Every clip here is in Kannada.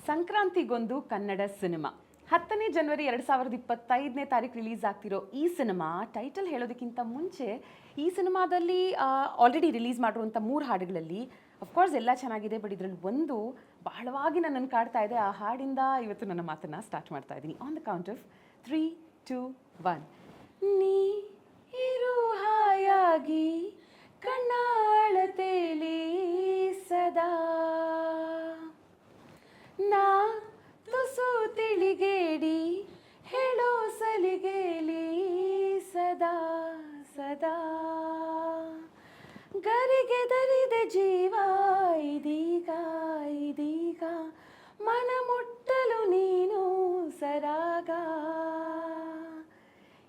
ಸಂಕ್ರಾಂತಿಗೊಂದು ಕನ್ನಡ ಸಿನಿಮಾ 10ನೇ ಜನವರಿ 2025ನೇ ತಾರೀಕು ರಿಲೀಸ್ ಆಗ್ತಿರೋ ಈ ಸಿನಿಮಾ ಟೈಟಲ್ ಹೇಳೋದಕ್ಕಿಂತ ಮುಂಚೆ ಈ ಸಿನಿಮಾದಲ್ಲಿ ಆಲ್ರೆಡಿ ರಿಲೀಸ್ ಮಾಡಿರುವಂಥ 3 ಹಾಡುಗಳಲ್ಲಿ ಅಫ್ಕೋರ್ಸ್ ಎಲ್ಲ ಚೆನ್ನಾಗಿದೆ, ಬಟ್ ಇದರಲ್ಲಿ ಒಂದು ಬಹಳವಾಗಿ ನನ್ನನ್ನು ಕಾಡ್ತಾ ಇದೆ. ಆ ಹಾಡಿಂದ ಇವತ್ತು ನನ್ನ ಮಾತನ್ನು ಸ್ಟಾರ್ಟ್ ಮಾಡ್ತಾ ಇದ್ದೀನಿ. On the count of 3, 2, 1. ನೀ ಇರು ಹಾಯಾಗಿ ಕಣ್ಣಾಳತೇಲಿ ಸದಾ, ನಾ ತುಸು ತಿಳಿಗೇಡಿ ಹೇಳೋ ಸಲಿಗೇಲಿ ಸದಾ ಸದಾ, ಗರಿಗೆ ದರಿದೆ ಜೀವ ಇದೀಗ ಇದೀಗ, ಮನ ಮುಟ್ಟಲು ನೀನು ಸರಾಗ.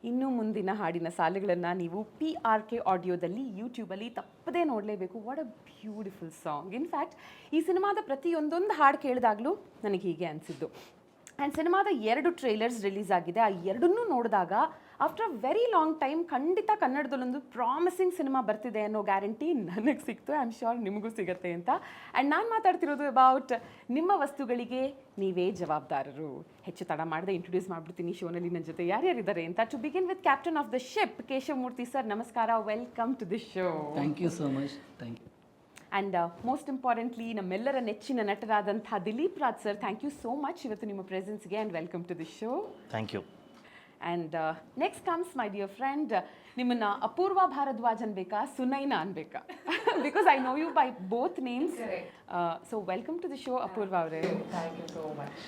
ಇನ್ನು ಮುಂದಿನ ಹಾಡಿನ ಸಾಲುಗಳನ್ನು ನೀವು PRK ಆಡಿಯೋದಲ್ಲಿ ಯೂಟ್ಯೂಬಲ್ಲಿ ತಪ್ಪದೇ ನೋಡಲೇಬೇಕು. What a beautiful song. In fact ಈ ಸಿನಿಮಾದ ಪ್ರತಿಯೊಂದೊಂದು ಹಾಡು ಕೇಳಿದಾಗಲೂ ನನಗೆ ಹೀಗೆ ಅನಿಸಿದ್ದು. ಆ್ಯಂಡ್ ಸಿನಿಮಾದ 2 ಟ್ರೈಲರ್ಸ್ ರಿಲೀಸ್ ಆಗಿದೆ. ಆ ಎರಡನ್ನೂ ನೋಡಿದಾಗ after a very long time ಖಂಡಿತ ಕನ್ನಡದಲ್ಲೊಂದು ಪ್ರಾಮಿಸಿಂಗ್ ಸಿನಿಮಾ ಬರ್ತಿದೆ ಅನ್ನೋ ಗ್ಯಾರಂಟಿ ನನಗೆ ಸಿಕ್ತು. ಐ ಆಮ್ ಶ್ಯೂರ್ ನಿಮಗೂ ಸಿಗುತ್ತೆ ಅಂತ. ಆ್ಯಂಡ್ ನಾನು ಮಾತಾಡ್ತಿರೋದು ಅಬೌಟ್ ನಿಮ್ಮ ವಸ್ತುಗಳಿಗೆ ನೀವೇ ಜವಾಬ್ದಾರರು. ಹೆಚ್ಚು ತಡ ಮಾಡದೆ ಇಂಟ್ರೊಡ್ಯೂಸ್ ಮಾಡಿಬಿಡ್ತೀನಿ ಶೋನಲ್ಲಿ ನನ್ನ ಜೊತೆ ಯಾರ್ಯಾರಿದ್ದಾರೆ ಅಂತ. To begin with captain of the ship Keshavamurthy sir, ನಮಸ್ಕಾರ, welcome to the show. Thank you so much. Thank you. And most importantly ನಮ್ಮೆಲ್ಲರ ನೆಚ್ಚಿನ ನಟರಾದಂಥ Dileep Raj sir, thank you so much ಇವತ್ತು ನಿಮ್ಮ ಪ್ರೆಸೆನ್ಸ್ಗೆ and welcome to the show. Thank you. And next comes my dear friend, ನಿಮ್ಮನ್ನು ಅಪೂರ್ವ ಭಾರದ್ವಾಜ್ ಅನ್ಬೇಕಾ ಸುನೈನಾ ಅನ್ಬೇಕಾ? Because I know you by both names. So welcome to the show Apoorva ಅವರೇ. Thank you so much.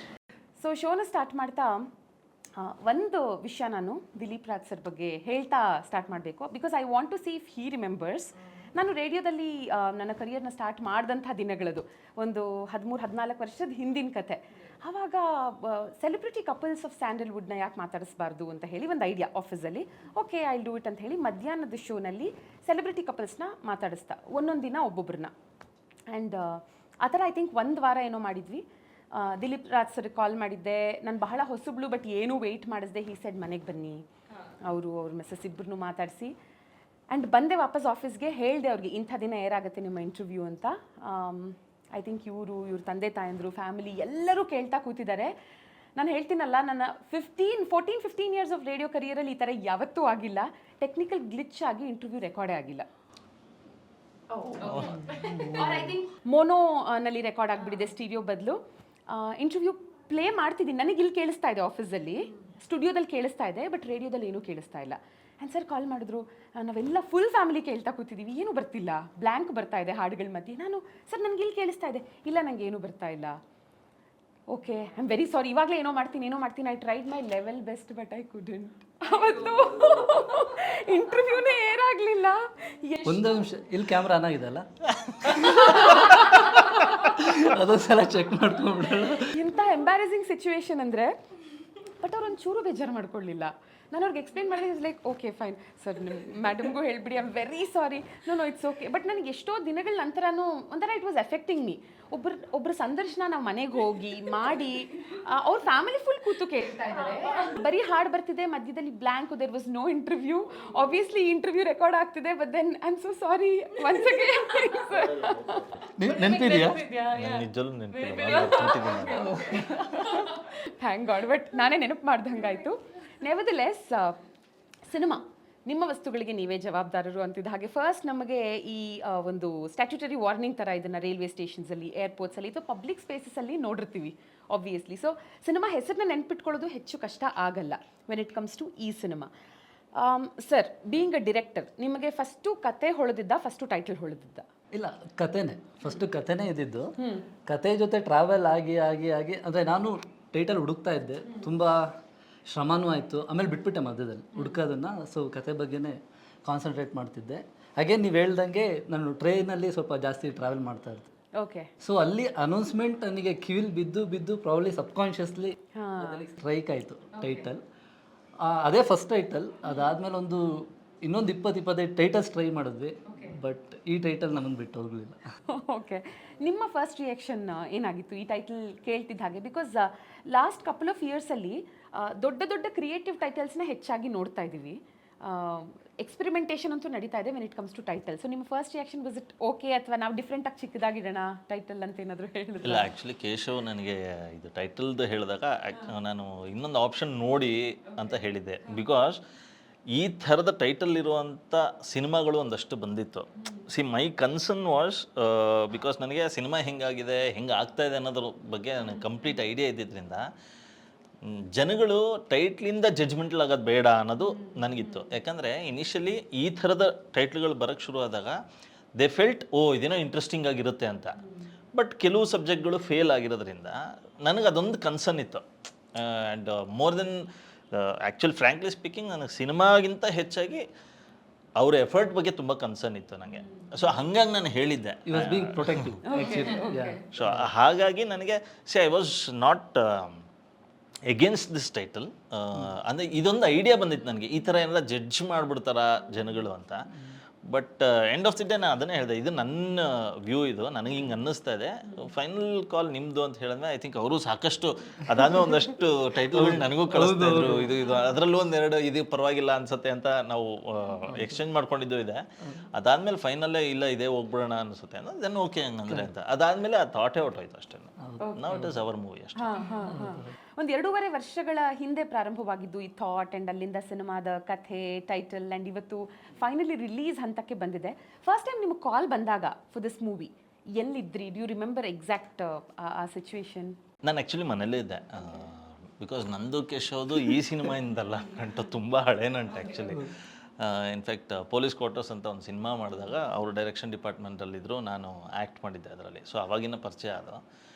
So ಶೋನ ಸ್ಟಾರ್ಟ್ ಮಾಡ್ತಾ ಒಂದು ವಿಷಯ ನಾನು ದಿಲೀಪ್ ರಾಜ್ ಸರ್ ಬಗ್ಗೆ ಹೇಳ್ತಾ ಸ್ಟಾರ್ಟ್ ಮಾಡಬೇಕು. Because I want to see if he remembers. ನಾನು ರೇಡಿಯೋದಲ್ಲಿ ನನ್ನ ಕರಿಯರ್ನ ಸ್ಟಾರ್ಟ್ ಮಾಡಿದಂಥ ದಿನಗಳದು, ಒಂದು 13-14 ವರ್ಷದ ಹಿಂದಿನ ಕತೆ. ಆವಾಗ ಸೆಲೆಬ್ರಿಟಿ ಕಪಲ್ಸ್ ಆಫ್ ಸ್ಯಾಂಡಲ್ವುಡ್ನ ಯಾಕೆ ಮಾತಾಡಿಸ್ಬಾರ್ದು ಅಂತ ಹೇಳಿ ಒಂದು ಐಡಿಯಾ ಆಫೀಸಲ್ಲಿ. ಓಕೆ, ಐ ಡೂ ಇಟ್ ಅಂತ ಹೇಳಿ ಮಧ್ಯಾಹ್ನದ ಶೋನಲ್ಲಿ ಸೆಲೆಬ್ರಿಟಿ ಕಪಲ್ಸ್ನ ಮಾತಾಡಿಸ್ತಾ ಒಂದೊಂದು ದಿನ ಒಬ್ಬೊಬ್ಬರನ್ನ. ಆ್ಯಂಡ್ ಆ ಥರ ಐ ಥಿಂಕ್ 1 ವಾರ ಏನೋ ಮಾಡಿದ್ವಿ. ದಿಲೀಪ್ ರಾಜ್ ಸರ್ ಕಾಲ್ ಮಾಡಿದ್ದೆ. ನಾನು ಬಹಳ ಹೊಸಬ್ಳು, ಬಟ್ ಏನೂ ವೆಯ್ಟ್ ಮಾಡಿಸ್ದೆ. ಹೀ ಸೆಡ್ ಮನೆಗೆ ಬನ್ನಿ, ಅವ್ರ ಮಿಸ್ಸಸ್ ಇಬ್ಬರನ್ನೂ ಮಾತಾಡಿಸಿ ಆ್ಯಂಡ್ ಬಂದೆ ವಾಪಸ್ ಆಫೀಸ್ಗೆ. ಹೇಳಿದೆ ಅವ್ರಿಗೆ ಇಂಥ ದಿನ ಏರಾಗುತ್ತೆ ನಿಮ್ಮ ಇಂಟರ್ವ್ಯೂ ಅಂತ. ಐ ಥಿಂಕ್ ಇವ್ರ ತಂದೆ ತಾಯಂದರು ಫ್ಯಾಮಿಲಿ ಎಲ್ಲರೂ ಕೇಳ್ತಾ ಕೂತಿದ್ದಾರೆ. ನಾನು ಹೇಳ್ತೀನಲ್ಲ, ನನ್ನ 14-15 ಇಯರ್ಸ್ ಆಫ್ ರೇಡಿಯೋ ಕರಿಯರಲ್ಲಿ ಈ ಥರ ಯಾವತ್ತೂ ಆಗಿಲ್ಲ. ಟೆಕ್ನಿಕಲ್ ಗ್ಲಿಚ್ ಆಗಿ ಇಂಟರ್ವ್ಯೂ ರೆಕಾರ್ಡೇ ಆಗಿಲ್ಲ. ಮೋನೋನಲ್ಲಿ ರೆಕಾರ್ಡ್ ಆಗಿಬಿಟ್ಟಿದೆ, ಸ್ಟೀರಿಯೋ ಬದಲು. ಇಂಟರ್ವ್ಯೂ ಪ್ಲೇ ಮಾಡ್ತಿದ್ದೀನಿ, ನನಗೆ ಇಲ್ಲಿ ಕೇಳಿಸ್ತಾ ಇದೆ ಆಫೀಸಲ್ಲಿ, ಸ್ಟುಡಿಯೋದಲ್ಲಿ ಕೇಳಿಸ್ತಾ ಇದೆ, ಬಟ್ ರೇಡಿಯೋದಲ್ಲಿ ಏನೂ ಕೇಳಿಸ್ತಾ ಇಲ್ಲ. ಆ್ಯಂಡ್ ಸರ್ ಕಾಲ್ ಮಾಡಿದ್ರು, ನಾವೆಲ್ಲ ಫುಲ್ ಫ್ಯಾಮಿಲಿ ಕೇಳ್ತಾ ಕೂತಿದ್ದೀವಿ, ಏನೂ ಬರ್ತಿಲ್ಲ, ಬ್ಲ್ಯಾಂಕ್ ಬರ್ತಾ ಇದೆ ಹಾಡುಗಳ ಮಧ್ಯೆ. ನಾನು ಸರ್ ನನಗೆ ಇಲ್ಲಿ ಕೇಳಿಸ್ತಾ ಇದೆ, ಇಲ್ಲ ನನಗೆ ಏನೂ ಬರ್ತಾ ಇಲ್ಲ. ಓಕೆ, ಐ ಆಮ್ ವೆರಿ ಸಾರಿ, ಇವಾಗಲೇ ಏನೋ ಮಾಡ್ತೀನಿ. I tried my level best but I couldn't. ಅವತ್ತು ಇಂಟರ್ವ್ಯೂನೇ ಏರಾಗಲಿಲ್ಲ. ಒಂದು ನಿಮಿಷ, ಇಲ್ಲಿ ಕ್ಯಾಮ್ರಾ ಆನ್ ಆಗಿದೆ ಅಲ್ಲ, ಅದೊಂದ್ಸಲ ಚೆಕ್ ಮಾಡ್ಕೊಂಡ್ಬಿಡೋಣ. ಇಂಥ ಎಂಬ್ಯಾರಸಿಂಗ್ ಸಿಚುವೇಶನ್ ಅಂದರೆ, ಬಟ್ ಅವ್ರು ಒಂಚೂರು ಬೇಜಾರು ಮಾಡ್ಕೊಳ್ಳಿಲ್ಲ. ನಾನು ಅವ್ರಿಗೆ ಎಕ್ಸ್ಪ್ಲೇನ್ ಮಾಡಿದ್ರೆ is like okay fine sir, ನಿಮ್ಮ ಮ್ಯಾಡಮ್ಗೂ ಹೇಳ್ಬಿಡಿ, I am very sorry, no it's okay. But ನನಗೆ ಎಷ್ಟೋ ದಿನಗಳ ನಂತರನೂ ಒಂಥರ ಇಟ್ ವಾಸ್ ಎಫೆಕ್ಟಿಂಗ್ ಮೀ. ಒಬ್ಬರ ಸಂದರ್ಶನ ನಾವು ಮನೆಗೆ ಹೋಗಿ ಮಾಡಿ, ಅವ್ರ ಫ್ಯಾಮಿಲಿ ಫುಲ್ ಕೂತು ಕೇಳ್ತಾ ಇದ್ದಾರೆ, ಬರೀ ಹಾಡು ಬರ್ತಿದೆ, ಮಧ್ಯದಲ್ಲಿ blank, there was no interview. Obviously interview record ಆಗ್ತಿದೆ, but then I am so sorry once again. ನೆನಪಿದೆಯಾ? ನಿಜವೂ ನೆನಪಿಲ್ಲ. ಥ್ಯಾಂಕ್ ಗಾಡ್, ಬಟ್ ನಾನೇ ನೆನಪು ಮಾಡ್ದಂಗಾಯಿತು. ನೆವರ್ದಲೆಸ್, ಸಿನಿಮಾ ನಿಮ್ಮ ವಸ್ತುಗಳಿಗೆ ನೀವೇ ಜವಾಬ್ದಾರರು ಅಂತಿದ್ದ ಹಾಗೆ ಫಸ್ಟ್ ನಮಗೆ ಈ ಒಂದು ಸ್ಟ್ಯಾಟ್ಯೂಟರಿ ವಾರ್ನಿಂಗ್ ಥರ ಇದನ್ನು ರೈಲ್ವೆ ಸ್ಟೇಷನ್ಸಲ್ಲಿ, ಏರ್ಪೋರ್ಟ್ಸಲ್ಲಿ ಅಥವಾ ಪಬ್ಲಿಕ್ ಸ್ಪೇಸಸಲ್ಲಿ ನೋಡಿರ್ತೀವಿ ಆಬ್ವಿಯಸ್ಲಿ. ಸೊ ಸಿನಿಮಾ ಹೆಸರನ್ನ ನೆನ್ಪಿಟ್ಕೊಳ್ಳೋದು ಹೆಚ್ಚು ಕಷ್ಟ ಆಗಲ್ಲ ವೆನ್ ಇಟ್ ಕಮ್ಸ್ ಟು ಈ cinema. Sir, being a director, ನಿಮಗೆ ಫಸ್ಟು ಕತೆ ಹೊಳೆದಿದ್ದ, ಫಸ್ಟು ಟೈಟಲ್ ಹೊಳೆದಿದ್ದ? ಇಲ್ಲ, ಕತೆನೇ ಫಸ್ಟು. ಕತೆನೇ ಇದ್ದಿದ್ದು. ಕತೆ ಜೊತೆ ಟ್ರಾವೆಲ್ ಆಗಿ ಅಂದರೆ ನಾನು ಟೈಟಲ್ ಹುಡುಕ್ತಾ ಇದ್ದೆ, ತುಂಬ ಶ್ರಮನೂ ಆಯಿತು. ಆಮೇಲೆ ಬಿಟ್ಬಿಟ್ಟೆ ಮಧ್ಯದಲ್ಲಿ ಹುಡುಕೋದನ್ನು. ಸೊ ಕತೆ ಬಗ್ಗೆನೇ ಕಾನ್ಸಂಟ್ರೇಟ್ ಮಾಡ್ತಿದ್ದೆ. ಹಾಗೆ ನೀವು ಹೇಳ್ದಂಗೆ ನಾನು ಟ್ರೈನಲ್ಲಿ ಸ್ವಲ್ಪ ಜಾಸ್ತಿ ಟ್ರಾವೆಲ್ ಮಾಡ್ತಾ ಇರ್ತೀನಿ. ಓಕೆ. ಸೊ ಅಲ್ಲಿ ಅನೌನ್ಸ್ಮೆಂಟ್ ನನಗೆ ಕಿವಿಲ್ ಬಿದ್ದು ಪ್ರಾಬ್ಲಿ ಸಬ್ಕಾನ್ಷಿಯಸ್ಲಿ ಸ್ಟ್ರೈಕ್ ಆಯಿತು ಟೈಟಲ್. ಅದೇ ಫಸ್ಟ್ ಟೈಟಲ್. ಅದಾದಮೇಲೆ ಇನ್ನೊಂದು 20-25 ಟೈಟಲ್ಸ್ ಟ್ರೈ ಮಾಡಿದ್ವಿ, ಬಟ್ ಈ ಟೈಟಲ್ ನಮ್ಮನ್ನು ಬಿಟ್ಟು ಹೋಗಲಿಲ್ಲ. ಓಕೆ, ನಿಮ್ಮ ಫಸ್ಟ್ ರಿಯಾಕ್ಷನ್ ಏನಾಗಿತ್ತು ಈ ಟೈಟಲ್ ಕೇಳ್ತಿದ್ದ ಹಾಗೆ? ಬಿಕಾಸ್ ಲಾಸ್ಟ್ ಕಪಲ್ ಆಫ್ ಇಯರ್ಸಲ್ಲಿ ದೊಡ್ಡ ಕ್ರಿಯೇಟಿವ್ ಟೈಟಲ್ಸ್ನ ಹೆಚ್ಚಾಗಿ ನೋಡ್ತಾ ಇದ್ದೀವಿ. ಎಕ್ಸ್ಪೆರಿಮೆಂಟೇಷನ್ ಅಂತೂ ನಡೀತಾ ಇದೆ when it comes to title. So ನಿಮ್ಮ first reaction was it okay ಅಥವಾ ನಾವು ಡಿಫ್ರೆಂಟಾಗಿ ಚಿಕ್ಕದಾಗಿಡೋಣ ಟೈಟಲ್ ಅಂತ ಏನಾದರೂ ಹೇಳಿದ್ರೆ? ಇಲ್ಲ, ಆ್ಯಕ್ಚುಲಿ ಕೇಶವ್ ನನಗೆ ಇದು ಟೈಟಲ್ದು ಹೇಳಿದಾಗ ನಾನು ಇನ್ನೊಂದು ಆಪ್ಷನ್ ನೋಡಿ ಅಂತ ಹೇಳಿದ್ದೆ. ಬಿಕಾಸ್ ಈ ಥರದ ಟೈಟಲ್ ಇರುವಂಥ ಸಿನಿಮಾಗಳು ಒಂದಷ್ಟು ಬಂದಿತ್ತು. ಮೈ ಕನ್ಸರ್ನ್ ವಾಸ್ ಬಿಕಾಸ್ ನನಗೆ ಸಿನಿಮಾ ಹೆಂಗಾಗಿದೆ, ಹೆಂಗೆ ಆಗ್ತಾ ಇದೆ ಅನ್ನೋದ್ರ ಬಗ್ಗೆ ನನಗೆ ಕಂಪ್ಲೀಟ್ ಐಡಿಯಾ ಇದ್ದಿದ್ದರಿಂದ ಜನಗಳು ಟೈಟ್ಲಿಂದ ಜಡ್ಜ್ಮೆಂಟಲ್ ಆಗೋದು ಬೇಡ ಅನ್ನೋದು ನನಗಿತ್ತು. ಯಾಕಂದರೆ ಇನಿಷಿಯಲಿ ಈ ಥರದ ಟೈಟ್ಲ್ಗಳು ಬರೋಕ್ಕೆ ಶುರು ಆದಾಗ ದೇ ಫೆಲ್ಟ್ ಇದೇನೋ ಇಂಟ್ರೆಸ್ಟಿಂಗ್ ಆಗಿರುತ್ತೆ ಅಂತ. ಬಟ್ ಕೆಲವು ಸಬ್ಜೆಕ್ಟ್ಗಳು ಫೇಲ್ ಆಗಿರೋದ್ರಿಂದ ನನಗೆ ಅದೊಂದು ಕನ್ಸರ್ನ್ ಇತ್ತು. And more than actually frankly speaking ನನಗೆ ಸಿನಿಮಾಗಿಂತ ಹೆಚ್ಚಾಗಿ ಅವ್ರ ಎಫರ್ಟ್ ಬಗ್ಗೆ ತುಂಬ ಕನ್ಸರ್ನ್ ಇತ್ತು ನನಗೆ. ಸೊ ಹಾಗಾಗಿ ನಾನು ಹೇಳಿದ್ದೆ, ಸೊ ಹಾಗಾಗಿ ನನಗೆ I was not against this title. ಅಂದರೆ ಇದೊಂದು ಐಡಿಯಾ ಬಂದಿತ್ತು ನನಗೆ, ಈ ಥರ ಏನಾರ ಜಡ್ಜ್ ಮಾಡಿಬಿಡ್ತಾರ ಜನಗಳು ಅಂತ. But end of the day ನಾನು ಅದನ್ನೇ ಹೇಳಿದೆ, ಇದು ನನ್ನ ವ್ಯೂ, ಇದು ನನಗೆ ಹಿಂಗೆ ಅನ್ನಿಸ್ತಾ ಇದೆ, ಫೈನಲ್ ಕಾಲ್ ನಿಮ್ಮದು ಅಂತ ಹೇಳಿದ್ಮೇಲೆ ಐ ಥಿಂಕ್ ಅವರು ಸಾಕಷ್ಟು ಅದಾದಮೇಲೆ ಒಂದಷ್ಟು ಟೈಟಲ್ಗಳು ನನಗೂ ಕಳಿಸ್ತಾ ಇದ್ರು, ಇದು ಅದರಲ್ಲೂ ಒಂದೆರಡು ಇದು ಪರವಾಗಿಲ್ಲ ಅನ್ಸುತ್ತೆ ಅಂತ ನಾವು ಎಕ್ಸ್ಚೇಂಜ್ ಮಾಡ್ಕೊಂಡಿದ್ದು ಇದೆ. ಅದಾದಮೇಲೆ ಫೈನಲ್ಲೇ ಇಲ್ಲ ಇದೇ ಹೋಗ್ಬಿಡೋಣ ಅನಿಸುತ್ತೆ ಅನ್ನೋ ದೆನ್ ಓಕೆ ಹಂಗಂದ್ರೆ ಅಂತ. ಅದಾದಮೇಲೆ ಆ ಥಾಟೇ ಹೊಟ್ಟೋಯ್ತು ಅಷ್ಟೇ. ನಾವು ಇಟ್ ಇಸ್ ಅವರ್ ಮೂವಿ ಅಷ್ಟೇ. ಒಂದು 2.5 ವರ್ಷಗಳ ಹಿಂದೆ ಪ್ರಾರಂಭವಾಗಿದ್ದು ಈ ಥಾಟ್, ಆ್ಯಂಡ್ ಅಲ್ಲಿಂದ ಸಿನಿಮಾದ ಕಥೆ, ಟೈಟಲ್, ಆ್ಯಂಡ್ ಇವತ್ತು ಫೈನಲಿ ರಿಲೀಸ್ ಹಂತಕ್ಕೆ ಬಂದಿದೆ. ಫಸ್ಟ್ ಟೈಮ್ ನಿಮಗೆ ಕಾಲ್ ಬಂದಾಗ ಫಾರ್ ದಿಸ್ ಮೂವಿ ಎಲ್ಲಿದ್ರಿ? ಡ್ಯೂ ರಿಮೆಂಬರ್ ಎಕ್ಸಾಕ್ಟ್ ಆ ಸಿಚುವೇಶನ್? ನಾನು ಆ್ಯಕ್ಚುಲಿ ಮನೇಲೇ ಇದ್ದೆ. ಬಿಕಾಸ್ ನಂದು ಕೇಶವ್ದು ಈ ಸಿನಿಮಾಯಿಂದಲ್ಲ, ನಂಟು ತುಂಬ ಹಳೆ ನಂಟು ಆ್ಯಕ್ಚುಲಿ. ಇನ್ಫ್ಯಾಕ್ಟ್ ಪೊಲೀಸ್ ಕ್ವಾರ್ಟರ್ಸ್ ಅಂತ ಒಂದು ಸಿನಿಮಾ ಮಾಡಿದಾಗ ಅವರು ಡೈರೆಕ್ಷನ್ ಡಿಪಾರ್ಟ್ಮೆಂಟಲ್ಲಿದ್ದರು, ನಾನು ಆ್ಯಕ್ಟ್ ಮಾಡಿದ್ದೆ ಅದರಲ್ಲಿ. ಸೊ ಅವಾಗಿನ ಪರಿಚಯ ಅದು.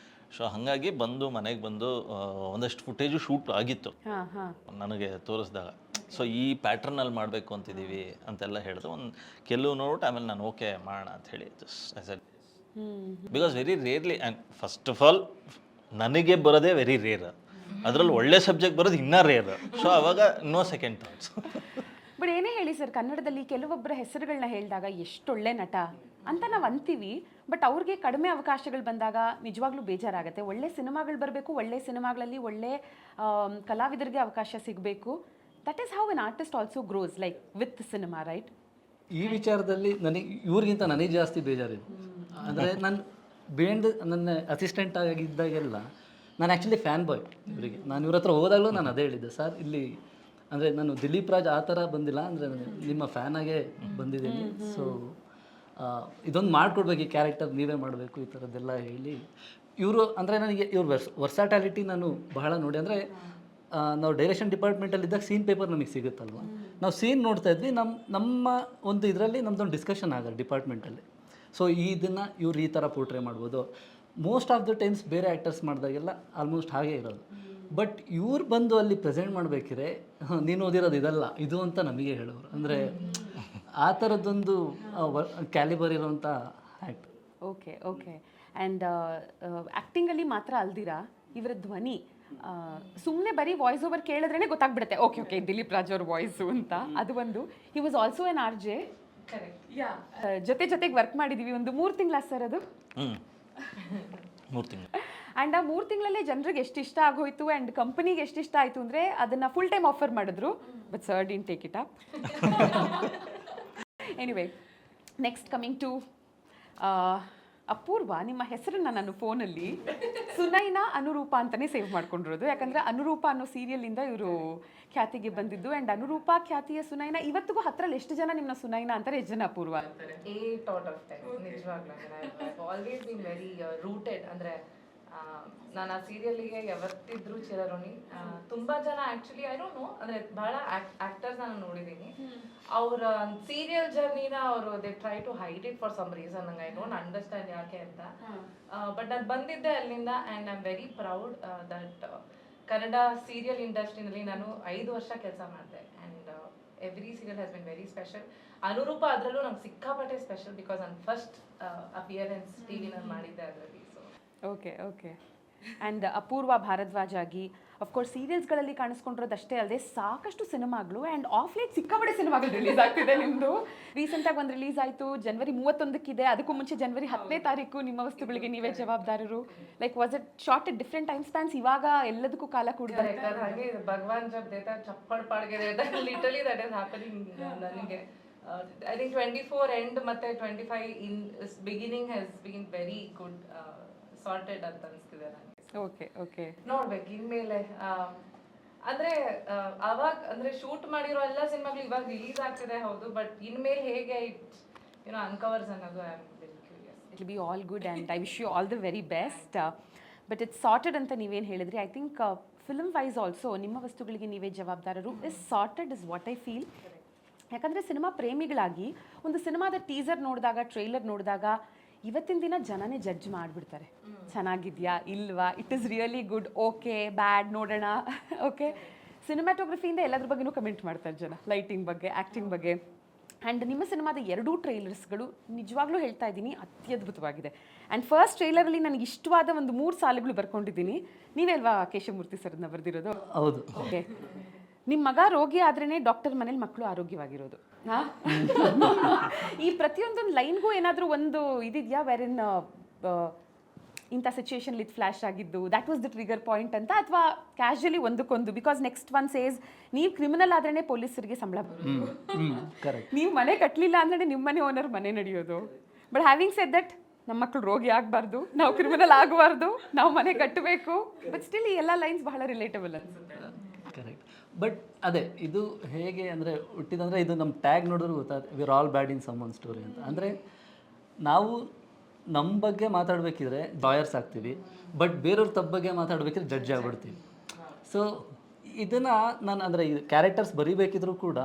ಸೊ ಹಾಗಾಗಿ ಮನೆಗೆ ಬಂದು ಒಂದಷ್ಟು ಫುಟೇಜು ಶೂಟ್ ಆಗಿತ್ತು ನನಗೆ ತೋರಿಸಿದಾಗ. ಸೊ ಈ ಪ್ಯಾಟ್ರನಲ್ಲಿ ಮಾಡಬೇಕು ಅಂತಿದ್ದೀವಿ ಅಂತೆಲ್ಲ ಹೇಳಿದ್ರು. ಒಂದು ಕೆಲವು ನೋಡ್ಬಿಟ್ಟು ಆಮೇಲೆ ನಾನು ಓಕೆ ಮಾಡೋಣ ಅಂತ ಹೇಳಿ because very rarely. And first of all ನನಗೆ ಬರೋದೇ ವೆರಿ ರೇರ್, ಅದರಲ್ಲಿ ಒಳ್ಳೆ ಸಬ್ಜೆಕ್ಟ್ ಬರೋದು ಇನ್ನೂ ರೇರ್. ಸೊ ಅವಾಗ ನೋ ಸೆಕೆಂಡ್ ಥಾಟ್ಸ್. ಬಟ್ ಏನೇ ಹೇಳಿ ಸರ್, ಕನ್ನಡದಲ್ಲಿ ಕೆಲವೊಬ್ಬರ ಹೆಸರುಗಳನ್ನ ಹೇಳಿದಾಗ ಎಷ್ಟೊಳ್ಳೆ ನಟ ಅಂತ ನಾವು ಅಂತೀವಿ, ಬಟ್ ಅವ್ರಿಗೆ ಕಡಿಮೆ ಅವಕಾಶಗಳು ಬಂದಾಗ ನಿಜವಾಗ್ಲೂ ಬೇಜಾರಾಗುತ್ತೆ. ಒಳ್ಳೆ ಸಿನಿಮಾಗಳು ಬರಬೇಕು, ಒಳ್ಳೆ ಸಿನಿಮಾಗಳಲ್ಲಿ ಒಳ್ಳೆ ಕಲಾವಿದರಿಗೆ ಅವಕಾಶ ಸಿಗಬೇಕು. That is how an artist also grows, like with cinema, right? ಈ ವಿಚಾರದಲ್ಲಿ ನನಗೆ ಇವ್ರಿಗಿಂತ ನನಗೆ ಜಾಸ್ತಿ ಬೇಜಾರಿದೆ. ಅಂದರೆ ನಾನು ಬೇಂಡ್ ನನ್ನ ಅಸಿಸ್ಟೆಂಟ್ ಆಗಿದ್ದಾಗೆಲ್ಲ ನಾನು ಆ್ಯಕ್ಚುಲಿ ಫ್ಯಾನ್ ಬಾಯ್ ಇವರಿಗೆ. ನಾನು ಇವ್ರ ಹತ್ರ ಹೋದಾಗಲೂ ನಾನು ಅದೇ ಹೇಳಿದ್ದೆ, ಸರ್ ಇಲ್ಲಿ ಅಂದರೆ ನಾನು ದಿಲೀಪ್ ರಾಜ್ ಆ ಥರ ಬಂದಿಲ್ಲ, ಅಂದರೆ ನಾನು ನಿಮ್ಮ ಫ್ಯಾನಾಗೇ ಬಂದಿದ್ದೀನಿ. ಸೊ ಇದೊಂದು ಮಾಡಿಕೊಡ್ಬೇಕು, ಈ ಕ್ಯಾರೆಕ್ಟರ್ ನೀವೇ ಮಾಡಬೇಕು, ಈ ಥರದ್ದೆಲ್ಲ ಹೇಳಿ ಇವರು. ಅಂದರೆ ನನಗೆ ಇವ್ರ ವರ್ಸಾಟ್ಯಾಲಿಟಿ ನಾನು ಬಹಳ ನೋಡಿ. ಅಂದರೆ ನಾವು ಡೈರೆಕ್ಷನ್ ಡಿಪಾರ್ಟ್ಮೆಂಟಲ್ಲಿದ್ದಾಗ ಸೀನ್ ಪೇಪರ್ ನಮಗೆ ಸಿಗುತ್ತಲ್ವ, ನಾವು ಸೀನ್ ನೋಡ್ತಾ ಇದ್ವಿ, ನಮ್ಮ ಒಂದು ಇದರಲ್ಲಿ ನಮ್ಮದೊಂದು ಡಿಸ್ಕಷನ್ ಆಗೋದು ಡಿಪಾರ್ಟ್ಮೆಂಟಲ್ಲಿ. ಸೊ ಇದನ್ನು ಇವ್ರು ಈ ಥರ ಪೋರ್ಟ್ರೇ ಮಾಡ್ಬೋದು. ಮೋಸ್ಟ್ ಆಫ್ ದ ಟೈಮ್ಸ್ ಬೇರೆ ಆ್ಯಕ್ಟರ್ಸ್ ಮಾಡಿದಾಗೆಲ್ಲ ಆಲ್ಮೋಸ್ಟ್ ಹಾಗೇ ಇರೋದು. ಬಟ್ ಇವ್ರು ಬಂದು ಅಲ್ಲಿ ಪ್ರೆಸೆಂಟ್ ಮಾಡಬೇಕಿದ್ರೆ ನೀನು ಓದಿರೋದು ಇದಲ್ಲ ಇದು ಅಂತ ನಮಗೆ ಹೇಳೋರು. ಅಂದರೆ ಆ ಥರದ್ದೊಂದು ಕ್ಯಾಲಿಬರ್ ಇರೋಂಥ ಆ್ಯಕ್ಟ್. Okay okay. ಆ್ಯಂಡ್ ಆ್ಯಕ್ಟಿಂಗಲ್ಲಿ ಮಾತ್ರ ಅಲ್ದಿರಾ ಇವರ ಧ್ವನಿ ಸುಮ್ಮನೆ ಬರೀ ವಾಯ್ಸ್ ಓವರ್ ಕೇಳಿದ್ರೇ ಗೊತ್ತಾಗ್ಬಿಡುತ್ತೆ, ಓಕೆ ಓಕೆ ದಿಲೀಪ್ ರಾಜ್ ಅವ್ರ ವಾಯ್ಸು ಅಂತ. ಅದು ಒಂದು. He was also N RJ. ಜೊತೆಗೆ ವರ್ಕ್ ಮಾಡಿದ್ದೀವಿ ಒಂದು 3 ತಿಂಗಳ ಸರ್ ಅದು. 3 ತಿಂಗಳು. ಆ್ಯಂಡ್ ಆ 3 ತಿಂಗಳಲ್ಲೇ ಜನರಿಗೆ ಎಷ್ಟು ಇಷ್ಟ ಆಗೋಯ್ತು, ಆ್ಯಂಡ್ ಕಂಪನಿಗೆ ಎಷ್ಟು ಇಷ್ಟ ಆಯಿತು ಅಂದರೆ ಅದನ್ನು ಫುಲ್ ಟೈಮ್ ಆಫರ್ ಮಾಡಿದ್ರು. But sir didn't take it up. Anyway, next coming to Apoorva. ನಿಮ್ಮ ಹೆಸರನ್ನು ನಾನು ಫೋನಲ್ಲಿ ಸುನೈನಾ ಅನುರೂಪ ಅಂತಲೇ ಸೇವ್ ಮಾಡ್ಕೊಂಡಿರೋದು. ಯಾಕಂದರೆ ಅನುರೂಪ ಅನ್ನೋ ಸೀರಿಯಲಿಂದ ಇವರು ಖ್ಯಾತಿಗೆ ಬಂದಿದ್ದು. ಆ್ಯಂಡ್ ಅನುರೂಪ ಖ್ಯಾತಿಯ ಸುನೈನಾ ಇವತ್ತಿಗೂ ಹತ್ತರಲ್ಲಿ ಎಷ್ಟು ಜನ ನಿಮ್ಮನ್ನ ಸುನೈನಾ ಅಂತಾರೆ, ಎಷ್ಟು ಜನ ಅಪೂರ್ವ ಅಂತಾರೆ? 8 out of 10 ನಿಜವಾಗ್ಲೂ. Always been very rooted. ಅಂದರೆ ನಾನು ಆ ಸೀರಿಯಲಿಗೆ ಯಾವತ್ತಿದ್ರೂ ಚಿರಋಣಿ. ತುಂಬ ಜನ ಆ್ಯಕ್ಚುಲಿ ಐ ಡೋಂಟ್ ನೋ, ಅಂದರೆ ಬಹಳ ಆ್ಯಕ್ಟರ್ಸ್ ನಾನು ನೋಡಿದ್ದೀನಿ, ಅವರ ಸೀರಿಯಲ್ ಜರ್ನಿನ ಅವರು they try to hide it for some reason. ನಂಗೆ ಐ ಡೋಂಟ್ ಅಂಡರ್ಸ್ಟ್ಯಾಂಡ್ ಯಾಕೆ ಅಂತ. ಬಟ್ ನಾನು ಬಂದಿದ್ದೆ ಅಲ್ಲಿಂದ. And I am very proud that Kannada serial ಇಂಡಸ್ಟ್ರಿನಲ್ಲಿ ನಾನು 5 ವರ್ಷ ಕೆಲಸ ಮಾಡಿದೆ. And every serial has been very special. Anuroopa ಅದರಲ್ಲೂ ನಂಗೆ ಸಿಕ್ಕಾಪಟ್ಟೆ ಸ್ಪೆಷಲ್, ಬಿಕಾಸ್ ನನ್ನ ಫಸ್ಟ್ ಅಪಿಯರೆನ್ಸ್ ಟಿವಿನಲ್ಲಿ ಮಾಡಿದ್ದೆ ಅದರಲ್ಲಿ. So okay okay. And Apoorva Bharadwaj ಆಗಿ ಅಫ್ಕೋರ್ಸ್ ಸೀರಿಯಲ್ಸ್ಗಳಲ್ಲಿ ಕಾಣಿಸ್ಕೊಂಡಿರೋದಷ್ಟೇ ಅಲ್ಲದೆ ಸಾಕಷ್ಟು ಸಿನಿಮಾಗಳು ಆ್ಯಂಡ್ ಆಫ್ ಲೇಟ್ ಸಿಕ್ಕಾಪಟ್ಟೆ ಸಿನಿಮಾಗಳು ರಿಲೀಸ್ ಆಗ್ತಿದೆ ನಿಮ್ಮದು. ರೀಸೆಂಟಾಗಿ ಒಂದು ರಿಲೀಸ್ ಆಯಿತು ಜನವರಿ 31 ಅದಕ್ಕೂ ಮುಂಚೆ ಜನವರಿ 10 ನಿಮ್ಮ ವಸ್ತುಗಳಿಗೆ ನೀವೇ ಜವಾಬ್ದಾರರು. Like was it short at different time spans, ಇವಾಗ ಎಲ್ಲದಕ್ಕೂ ಕಾಲ ಕೂಡ ಹಾಗೆ ಭಗವಾನ್ ಜಬ್ ದೇತಾ ಚಪ್ಪಡ್ ಪಾಡ್ಗೆ ದೇತಾ ಲಿಟರಲಿ ದಟ್ ಇಸ್ ಹ್ಯಾಪನಿಂಗ್ ನನಗೆ. I think 24 end ಮತ್ತೆ 25 in beginning has been very good sorted ಅಂತ ಅನಿಸ್ತಿದೆ ನನಗೆ. ಓಕೆ ನೋಡ್ಬೇಕು ಇನ್ಮೇಲೆ ಅಂದ್ರೆ ಅವಾಗ ಅಂದ್ರೆ ಶೂಟ್ ಮಾಡಿರೋ ಎಲ್ಲ ಸಿನಿಮಾಗಳು ಇವಾಗ ರಿಲೀಸ್ ಆಗ್ತಿದೆ ಹೌದು, ಬಟ್ ಇನ್ಮೇಲೆ ಹೇಗೆ ಇಟ್ ಅನ್ಕವರ್ಸ್ ಅನ್ನೋದು I am very curious. It will be all good and I wish you all the very best. But it's sorted ಅಂತ ನೀವೇನು ಹೇಳಿದ್ರಿ, I think film wise also ನಿಮ್ಮ ವಸ್ತುಗಳಿಗೆ ನೀವೇ ಜವಾಬ್ದಾರರು is sorted is what I feel. ಯಾಕಂದರೆ ಸಿನಿಮಾ ಪ್ರೇಮಿಗಳಾಗಿ ಒಂದು ಸಿನಿಮಾದ ಟೀಸರ್ ನೋಡಿದಾಗ, ಟ್ರೈಲರ್ ನೋಡಿದಾಗ ಇವತ್ತಿನ ದಿನ ಜನನೇ ಜಡ್ಜ್ ಮಾಡಿಬಿಡ್ತಾರೆ, ಚೆನ್ನಾಗಿದೆಯಾ ಇಲ್ವಾ, it is really good, okay bad ನೋಡೋಣ. ಓಕೆ, ಸಿನಿಮಾಟೋಗ್ರಫಿಯಿಂದ ಎಲ್ಲದ್ರ ಬಗ್ಗೆನೂ ಕಮೆಂಟ್ ಮಾಡ್ತಾರೆ ಜನ, ಲೈಟಿಂಗ್ ಬಗ್ಗೆ, ಆ್ಯಕ್ಟಿಂಗ್ ಬಗ್ಗೆ. ಆ್ಯಂಡ್ ನಿಮ್ಮ ಸಿನಿಮಾದ 2 ಟ್ರೈಲರ್ಸ್ಗಳು ನಿಜವಾಗ್ಲೂ ಹೇಳ್ತಾ ಇದ್ದೀನಿ ಅತ್ಯದ್ಭುತವಾಗಿದೆ. ಆ್ಯಂಡ್ ಫಸ್ಟ್ ಟ್ರೈಲರಲ್ಲಿ ನನಗೆ ಇಷ್ಟವಾದ ಒಂದು 3 ಸಾಲುಗಳು ಬರ್ಕೊಂಡಿದ್ದೀನಿ. ನೀವೇ ಅಲ್ವಾ ಕೇಶವಮೂರ್ತಿ ಸರ್ನ ಬರೆದಿರೋದು? ಹೌದು. ಓಕೆ, ನಿಮ್ಮ ಮಗ ರೋಗಿ ಆದ್ರೇ ಡಾಕ್ಟರ್ ಮನೇಲಿ ಮಕ್ಕಳು ಆರೋಗ್ಯವಾಗಿರೋದು. ಈ ಪ್ರತಿಯೊಂದೊಂದು ಲೈನ್ಗೂ ಏನಾದರೂ ಒಂದು ಇದಿದೆಯಾ ವೆರಿನ್ ಇಂಥ ಸಿಚುಯೇಷನ್ಲಿ ಇದು ಫ್ಲ್ಯಾಶ್ ಆಗಿದ್ದು that was the trigger point ಅಂತ, ಅಥವಾ ಕ್ಯಾಶುಯಲಿ ಒಂದಕ್ಕೊಂದು? ಬಿಕಾಸ್ ನೆಕ್ಸ್ಟ್ ಒನ್ ಸೇಸ್ ನೀವು ಕ್ರಿಮಿನಲ್ ಆದ್ರೇ ಪೊಲೀಸರಿಗೆ ಸಂಬಳ ಬರೋದು, ಕರೆಕ್ಟ್. ನೀವು ಮನೆ ಕಟ್ಟಲಿಲ್ಲ ಅಂದ್ರೆ ನಿಮ್ಮ ಮನೆ ಓನರ್ ಮನೆ ನಡೆಯೋದು. ಬಟ್ ಹ್ಯಾವಿಂಗ್ ಸೆಡ್ ದಟ್ ನಮ್ಮ ಮಕ್ಕಳು ರೋಗಿ ಆಗಬಾರ್ದು, ನಾವು ಕ್ರಿಮಿನಲ್ ಆಗಬಾರ್ದು, ನಾವು ಮನೆ ಕಟ್ಟಬೇಕು. ಬಟ್ ಸ್ಟಿಲ್ ಈ ಎಲ್ಲ ಲೈನ್ಸ್ ಬಹಳ ರಿಲೇಟಬಲ್ ಅನ್ಸುತ್ತೆ. ಕರೆಕ್ಟ್. ಬಟ್ ಅದೇ ಇದು ಹೇಗೆ ಅಂದರೆ ಹುಟ್ಟಿದಂದರೆ ಇದು ನಮ್ಮ ಟ್ಯಾಗ್ ನೋಡಿದ್ರು ಗೊತ್ತಾಗುತ್ತೆ, we're all bad in someone story ಅಂತ. ಅಂದರೆ ನಾವು ನಮ್ಮ ಬಗ್ಗೆ ಮಾತಾಡಬೇಕಿದ್ರೆ ಲಾಯರ್ಸ್ ಆಗ್ತೀವಿ, ಬಟ್ ಬೇರೆಯವ್ರ ತಪ್ಪ ಬಗ್ಗೆ ಮಾತಾಡಬೇಕಿದ್ರೆ ಜಡ್ಜ್ ಆಗ್ಬಿಡ್ತೀವಿ. ಸೊ ಇದನ್ನು ನಾನು ಅಂದರೆ ಇದು ಕ್ಯಾರೆಕ್ಟರ್ಸ್ ಬರೀಬೇಕಿದ್ರೂ ಕೂಡ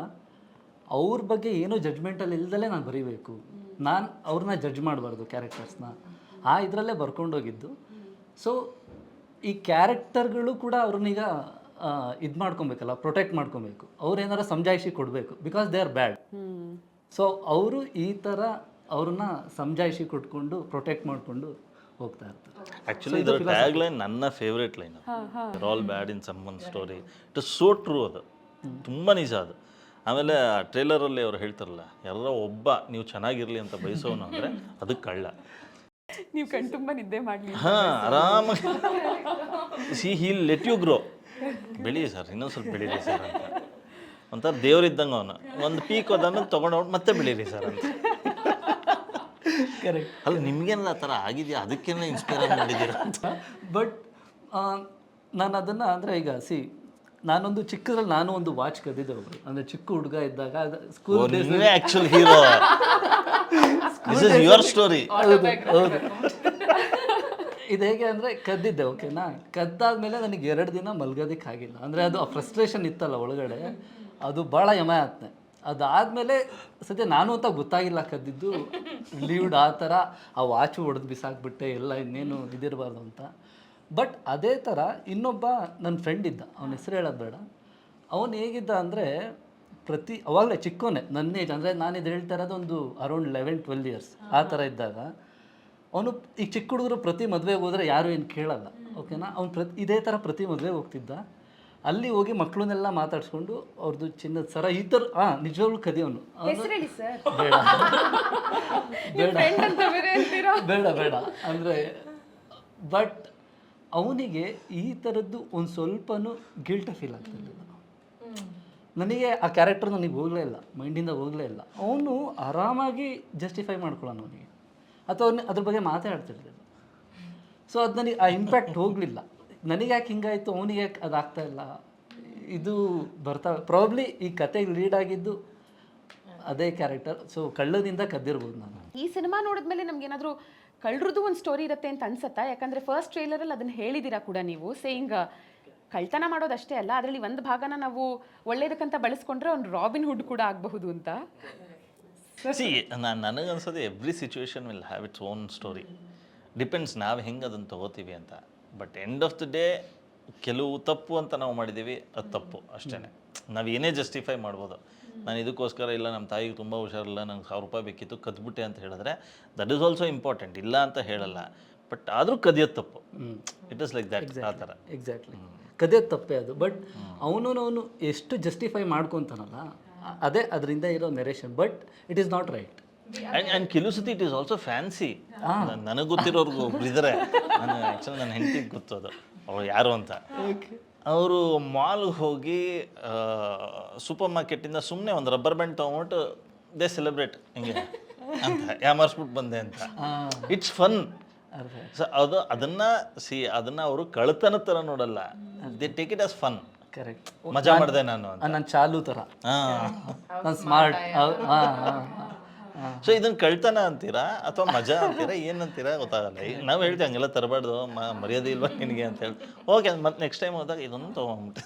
ಅವ್ರ ಬಗ್ಗೆ ಏನೂ ಜಡ್ಜ್ಮೆಂಟಲ್ಲಿ ಇಲ್ದಲೇ ನಾನು ಬರೀಬೇಕು, ನಾನು ಅವ್ರನ್ನ ಜಡ್ಜ್ ಮಾಡಬಾರ್ದು ಕ್ಯಾರೆಕ್ಟರ್ಸ್ನ, ಆ ಇದರಲ್ಲೇ ಬರ್ಕೊಂಡೋಗಿದ್ದು. ಸೊ ಈ ಕ್ಯಾರೆಕ್ಟರ್ಗಳು ಕೂಡ ಅವ್ರನ್ನೀಗ ಇದು ಮಾಡ್ಕೊಬೇಕಲ್ಲ, ಪ್ರೊಟೆಕ್ಟ್ ಮಾಡ್ಕೊಬೇಕು, ಅವ್ರು ಏನಾರ ಸಮಜಾಯಿಷಿ ಕೊಡಬೇಕು, because they are bad. So ಅವರು ಈ ಥರ ಅವ್ರನ್ನ ಸಮಜಾಯಿಷಿ ಕೊಟ್ಕೊಂಡು ಪ್ರೊಟೆಕ್ಟ್ ಮಾಡಿಕೊಂಡು ಹೋಗ್ತಾ ಇರ್ತಾರೆ. ಆ್ಯಕ್ಚುಲಿ ಇದರ ಟ್ಯಾಗ್ ಲೈನ್ ನನ್ನ ಫೇವ್ರೇಟ್ ಲೈನ್, ಅದು all bad in someone story. It is so true, ಅದು ತುಂಬ ನಿಜ ಅದು. ಆಮೇಲೆ ಆ ಟ್ರೇಲರಲ್ಲಿ ಅವ್ರು ಹೇಳ್ತಾರಲ್ಲ, ಯಾರೋ ಒಬ್ಬ ನೀವು ಚೆನ್ನಾಗಿರಲಿ ಅಂತ ಬಯಸೋನು ಅಂದರೆ ಅದು ಕಳ್ಳ. ನೀವು ಕಣ್ ತುಂಬ ನಿದ್ದೆ ಮಾಡಲಿ, ಹಾಂ ಆರಾಮಾಗಿ see heal let you grow, ಬೆಳೀರಿ ಸರ್, ಇನ್ನೊಂದು ಸ್ವಲ್ಪ ಬೆಳೀರಿ ಸರ್ ಅಂತ. ಒಂಥರ ದೇವ್ರಿದ್ದಂಗೆ ಅವನು, ಒಂದು ಪೀಕ್ ಅದನ್ನು ತೊಗೊಂಡು ಮತ್ತೆ ಬೆಳೀರಿ ಸರ್ ಅಂತ. ಕರೆಕ್ಟ್. ಅಲ್ಲ ನಿಮಗೇನಲ್ಲ ಆ ಥರ ಆಗಿದೆಯಾ, ಅದಕ್ಕೇನೆ ಇನ್ಸ್ಪೈರ್ ಮಾಡಿದ್ದೀರಾ ಅಂತ. ಬಟ್ ನಾನು ಅದನ್ನು ಅಂದರೆ ಈಗ ನಾನೊಂದು ಚಿಕ್ಕದ್ರಲ್ಲಿ ನಾನು ಒಂದು ವಾಚ್ ಕದ್ದಿದ್ದೆ ಒಬ್ರು, ಅಂದರೆ ಚಿಕ್ಕ ಹುಡುಗ ಇದ್ದಾಗ ಸ್ಕೂಲ್ ನೀವೇ actually hero, this is your story. ಹೌದು. ಇದು ಹೇಗೆ ಅಂದರೆ ಕದ್ದಿದ್ದೆ, ಓಕೆನಾ. ಕದ್ದಾದ್ಮೇಲೆ ನನಗೆ 2 ದಿನ ಮಲ್ಗೋದಕ್ಕೆ ಆಗಿಲ್ಲ, ಅಂದರೆ ಅದು ಆ ಫ್ರಸ್ಟ್ರೇಷನ್ ಇತ್ತಲ್ಲ ಒಳಗಡೆ, ಅದು ಭಾಳ ಯಮ ಆತ್ನೆ. ಅದಾದಮೇಲೆ ಸದ್ಯ ನಾನು ಅಂತ ಗೊತ್ತಾಗಿಲ್ಲ ಕದ್ದಿದ್ದು, ಲೀವ್ಡ್ ಆ ಥರ ಆ ವಾಚು ಹೊಡೆದು ಬಿಸಾಕ್ಬಿಟ್ಟೆ, ಎಲ್ಲ ಇನ್ನೇನು ಇದಿರಬಾರ್ದು ಅಂತ. ಬಟ್ ಅದೇ ಥರ ಇನ್ನೊಬ್ಬ ನನ್ನ ಫ್ರೆಂಡ್ ಇದ್ದ, ಅವನ ಹೆಸರು ಹೇಳೋದು ಬೇಡ. ಅವನು ಹೇಗಿದ್ದ ಅಂದರೆ ಅವಾಗಲೇ ಚಿಕ್ಕವನೇ, ನನ್ನ ಏಜ್, ಅಂದರೆ ನಾನಿದು ಹೇಳ್ತಾ ಇರೋದು ಒಂದು ಅರೌಂಡ್ 11-12 ಇಯರ್ಸ್ ಆ ಥರ ಇದ್ದಾಗ. ಅವನು ಈಗ ಚಿಕ್ಕ ಹುಡುಗರು ಪ್ರತಿ ಮದುವೆಗೆ ಹೋದರೆ ಯಾರು ಏನು ಕೇಳಲ್ಲ, ಓಕೆನಾ. ಅವ್ನು ಇದೇ ಥರ ಪ್ರತಿ ಮದುವೆಗೆ ಹೋಗ್ತಿದ್ದ. ಅಲ್ಲಿ ಹೋಗಿ ಮಕ್ಕಳನ್ನೆಲ್ಲ ಮಾತಾಡ್ಸ್ಕೊಂಡು ಅವ್ರದ್ದು ಚಿನ್ನದ ಸರ ಈ ಥರ ನಿಜವಾಗ್ಲೂ ಕದಿಯವನು. ಬೇಡ ಬೇಡ ಅಂದರೆ, ಬಟ್ ಅವನಿಗೆ ಈ ಥರದ್ದು ಒಂದು ಸ್ವಲ್ಪನೂ ಗಿಲ್ಟ್ ಫೀಲ್ ಆಗ್ತಿರ್ಲಿಲ್ಲ. ನನಗೆ ಆ ಕ್ಯಾರೆಕ್ಟರ್ ನನಗೆ ಹೋಗಲೇ ಇಲ್ಲ, ಮೈಂಡಿಂದ ಹೋಗಲೇ ಇಲ್ಲ. ಅವನು ಆರಾಮಾಗಿ ಜಸ್ಟಿಫೈ ಮಾಡ್ಕೊಳ್ಳೋಣ ಅವನಿಗೆ, ಅಥವಾ ಅದ್ರ ಬಗ್ಗೆ ಮಾತಾಡ್ತಿರ್ಲಿಲ್ಲ. ಸೊ ಅದು ನನಗೆ ಆ ಇಂಪ್ಯಾಕ್ಟ್ ಹೋಗಲಿಲ್ಲ. ನನಗೆ ಯಾಕೆ ಹಿಂಗಾಯಿತು, ಅವನಿಗೆ ಯಾಕೆ ಅದಾಗ್ತಾ ಇಲ್ಲ, ಇದು ಬರ್ತಾ ಪ್ರಾಬ್ಲಿ ಈ ಕತೆಗೆ ಲೀಡ್ ಆಗಿದ್ದು ಅದೇ ಕ್ಯಾರೆಕ್ಟರ್. ಸೊ ಕಳ್ಳದಿಂದ ಕದ್ದಿರ್ಬೋದು ನಾನು. ಈ ಸಿನಿಮಾ ನೋಡಿದ್ಮೇಲೆ ನಮ್ಗೇನಾದರೂ ಕಳ್ಳರದ್ದು ಒಂದು ಸ್ಟೋರಿ ಇರುತ್ತೆ ಅಂತ ಅನ್ಸುತ್ತಾ? ಯಾಕಂದರೆ ಫಸ್ಟ್ ಟ್ರೈಲರಲ್ಲಿ ಅದನ್ನು ಹೇಳಿದ್ದೀರಾ ಕೂಡ ನೀವು, ಸೇಯಿಂಗ್ ಕಳ್ತನ ಮಾಡೋದಷ್ಟೇ ಅಲ್ಲ, ಅದರಲ್ಲಿ ಒಂದು ಭಾಗನ ನಾವು ಒಳ್ಳೇದಕ್ಕಂತ ಬಳಸ್ಕೊಂಡ್ರೆ ಅವ್ನು ರಾಬಿನ್ ಹುಡ್ ಕೂಡ ಆಗಬಹುದು ಅಂತ. ಸಿ ನನಗನ್ಸೋದು every situation will have its own story, depends ನಾವು ಹೆಂಗೆ ಅದನ್ನು ತೊಗೋತೀವಿ ಅಂತ. But end of the day ಕೆಲವು ತಪ್ಪು ಅಂತ ನಾವು ಮಾಡಿದ್ದೀವಿ, ಅದು ತಪ್ಪು ಅಷ್ಟೇ. ನಾವು ಏನೇ ಜಸ್ಟಿಫೈ ಮಾಡ್ಬೋದು, ನಾನು ಇದಕ್ಕೋಸ್ಕರ ಇಲ್ಲ ನಮ್ಮ ತಾಯಿಗೆ ತುಂಬ ಹುಷಾರಿಲ್ಲ, ನಂಗೆ 1000 ರೂಪಾಯಿ ಬೇಕಿತ್ತು ಕದ್ಬಿಟ್ಟೆ ಅಂತ ಹೇಳಿದ್ರೆ ದಟ್ ಈಸ್ ಆಲ್ಸೋ ಇಂಪಾರ್ಟೆಂಟ್, ಇಲ್ಲ ಅಂತ ಹೇಳಲ್ಲ. ಬಟ್ ಆದರೂ ಕದಿಯೋದು ತಪ್ಪು. ಇಟ್ ಇಸ್ ಲೈಕ್ ದ್ಯಾಟ್ ಆ ಥರ. ಎಕ್ಸಾಕ್ಟ್ಲಿ ಕದಿಯೋದು ತಪ್ಪೇ ಅದು. ಬಟ್ ಅವನು ಎಷ್ಟು ಜಸ್ಟಿಫೈ ಮಾಡ್ಕೊತಾನಲ್ಲ ಅದೇ ಅದರಿಂದ ಇರೋ narration, but it is not right. And ಕೆಲವು ಸತಿ ಇಟ್ ಈಸ್ ಆಲ್ಸೋ ಫ್ಯಾನ್ಸಿ. ನನಗೆ ಗೊತ್ತಿರೋರ್ಗು ಒಬ್ರು ಇದ್ದಾರೆ, ನಾನು ಆ್ಯಕ್ಚುಲಿ ನನ್ನ ಹೆಂಡತಿಗೆ ಗೊತ್ತೋದು ಅವ್ರು ಯಾರು ಅಂತ. ಅವರು ಮಾಲ್ಗೆ ಹೋಗಿ ಸೂಪರ್ ಮಾರ್ಕೆಟಿಂದ ಸುಮ್ಮನೆ ಒಂದು ರಬ್ಬರ್ ಬ್ಯಾಂಡ್ ತೊಗೊಂಬಿಟ್ಟು ದೇ ಸೆಲೆಬ್ರೇಟ್ ಹಿಂಗೆ ಅಂತ ಯಾಮಾರಿಸ್ಬಿಟ್ಟು ಬಂದೆ ಅಂತ. It's fun. ಸೊ ಅದನ್ನು ಅವರು ಕಳ್ತನ ಥರ ನೋಡಲ್ಲ, they take it as fun. Correct. ಮಜಾ ಮಾಡಿದೆ ನಾನು ಅಂತ. ನಾನು ಚಾಲು ಥರ, ನಾನು ಸ್ಮಾರ್ಟ್. ಸೊ ಇದನ್ನ ಕಳ್ತನ ಅಂತೀರಾ ಅಥವಾ ಮಜಾ ಅಂತೀರಾ ಏನಂತೀರಾ ಗೊತ್ತಾಗಲ್ಲ. ಈಗ ನಾವು ಹೇಳ್ತೀವಿ ಹಂಗೆಲ್ಲ ತರಬಾರ್ದು, ಮರ್ಯಾದೆ ಇಲ್ವಾ ನಿನಗೆ ಅಂತ ಹೇಳಿ. ಓಕೆ, ಮತ್ತೆ ನೆಕ್ಸ್ಟ್ ಟೈಮ್ ಹೋದಾಗ ಇದೊಂದು ತೊಗೊಂಡ್ಬಿಟ್ಟೆ.